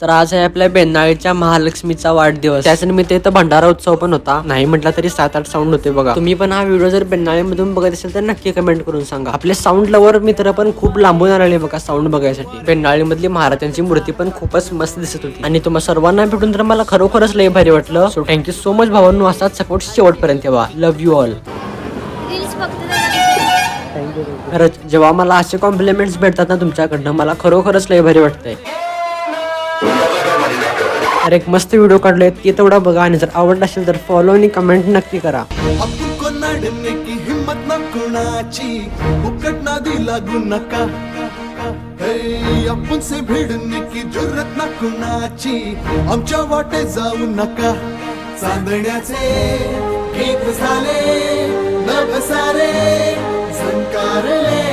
तर आज आहे आपल्या बेनाळीच्या महालक्ष्मीचा वाढदिवस. त्याच निमित्त इथं भंडारा उत्सव पण होता. नाही म्हटलं तरी 7-8 साऊंड होते बघा. तुम्ही पण हा व्हिडिओ जर बेनाळीमधून बघत असेल तर नक्की कमेंट करून सांगा. आपले साऊंड लवर मित्र पण खूप लांबून आलेले बघा साऊंड बघायसाठी. बेनाळीमधली महाराजांची मूर्ती पण खूपच मस्त दिसत होती आणि तुम्हा सर्वांना भेटून तर मला खरोखरच लय भारी वाटलं. सो थँक्यू सो मच भावांनो, असाच सपोर्ट शेवटपर्यंत ठेवा. Love you all. खरंच जेव्हा मला असे कॉम्प्लिमेंट्स भेटतात ना तुमच्याकडनं, मला खरोखरच लय भारी वाटतंय. अरे एक मस्त व्हिडिओ काढले ते तेवढा बघा आणि जर आवडला असेल तर फॉलो आणि कमेंट नक्की करा. हिम्मत न कुणाची फुकट ना दिला नका, आपण से भिडणे की जरूरत ना कुणाची, आमच्या वाटे जाऊ नका. चांदण्याचे गीत झाले नभ सारे झंकारले.